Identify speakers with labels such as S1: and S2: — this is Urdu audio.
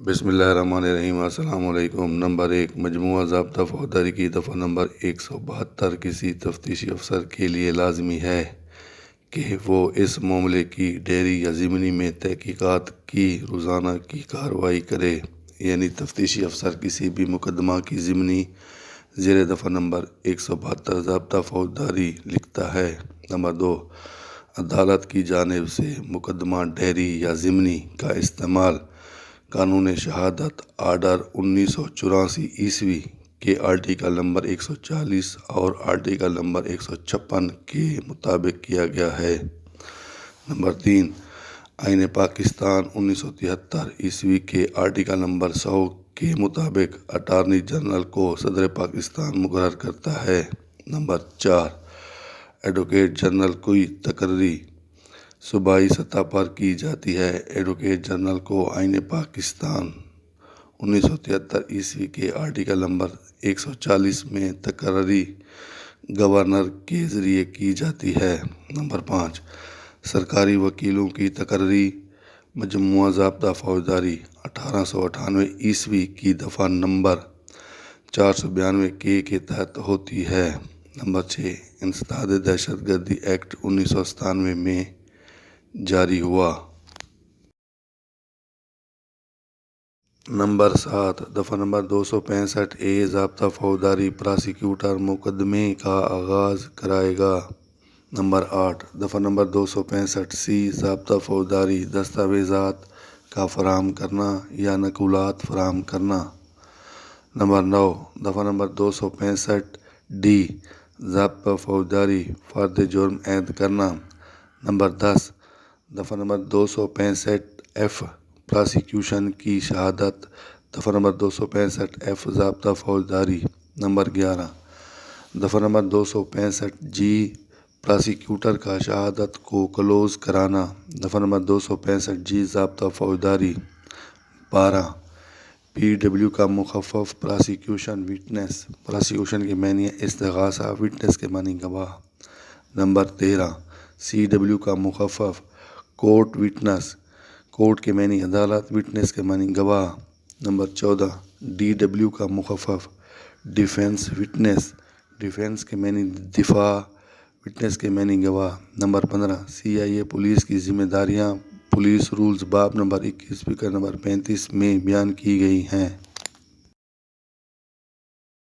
S1: بسم اللہ الرحمن الرحیم۔ السلام علیکم۔ نمبر 1، مجموعہ ضابطہ فوجداری کی دفعہ نمبر 172 کسی تفتیشی افسر کے لیے لازمی ہے کہ وہ اس معاملے کی ڈیری یا ضمنی میں تحقیقات کی روزانہ کی کارروائی کرے، یعنی تفتیشی افسر کسی بھی مقدمہ کی ضمنی زیر دفعہ نمبر 172 ضابطہ فوجداری لکھتا ہے۔ نمبر 2، عدالت کی جانب سے مقدمہ ڈیری یا ضمنی کا استعمال قانون شہادت آرڈر 1984 کے آرٹیکل نمبر 140 اور آرٹیکل نمبر 156 کے مطابق کیا گیا ہے۔ نمبر 3، آئین پاکستان 1973 کے آرٹیکل نمبر 100 کے مطابق اٹارنی جنرل کو صدر پاکستان مقرر کرتا ہے۔ نمبر 4، ایڈوکیٹ جنرل کی تقرری صوبائی سطح پر کی جاتی ہے۔ ایڈوکیٹ جنرل کو آئین پاکستان 1973 کے آرٹیکل نمبر 140 میں تقرری گورنر کے ذریعے کی جاتی ہے۔ نمبر 5، سرکاری وکیلوں کی تقرری مجموعہ ضابطہ فوجداری 1898 کی دفعہ نمبر 492 کے تحت ہوتی ہے۔ نمبر 6، انسداد دہشت گردی ایکٹ 1997 میں جاری ہوا۔ نمبر 7، دفعہ نمبر 265 ضابطہ فوجداری پراسیکیوٹر مقدمے کا آغاز کرائے گا۔ نمبر 8، دفعہ نمبر 265 ضابطہ فوجداری دستاویزات کا فراہم کرنا یا نقولات فراہم کرنا۔ نمبر 9، دفعہ نمبر 265 ضابطہ فوجداری فرد جرم عائد کرنا۔ نمبر 10، دفعہ نمبر 265 پراسیکیوشن کی شہادت۔ دفعہ نمبر 265 ضابطہ فوجداری۔ نمبر 11، دفعہ نمبر 265 پراسیکیوٹر کا شہادت کو کلوز کرانا۔ دفعہ نمبر 265 ضابطہ فوجداری۔ 12، پی ڈبلیو کا مخفف پراسیکیوشن وٹنس۔ پراسیکیوشن کے معنی استغاثہ، وٹنس کے معنی گواہ۔ نمبر 13، سی ڈبلیو کا مخفف کورٹ وٹنس۔ کورٹ کے معنی عدالت، وٹنس کے معنی گواہ۔ نمبر 14، ڈی ڈبلیو کا مخفف ڈیفینس وٹنس۔ ڈیفینس کے معنی دفاع، وٹنس کے معنی گواہ۔ نمبر 15، سی آئی اے پولیس کی ذمہ داریاں پولیس رولز باب نمبر 21 فقرہ نمبر 35 میں بیان کی گئی ہیں۔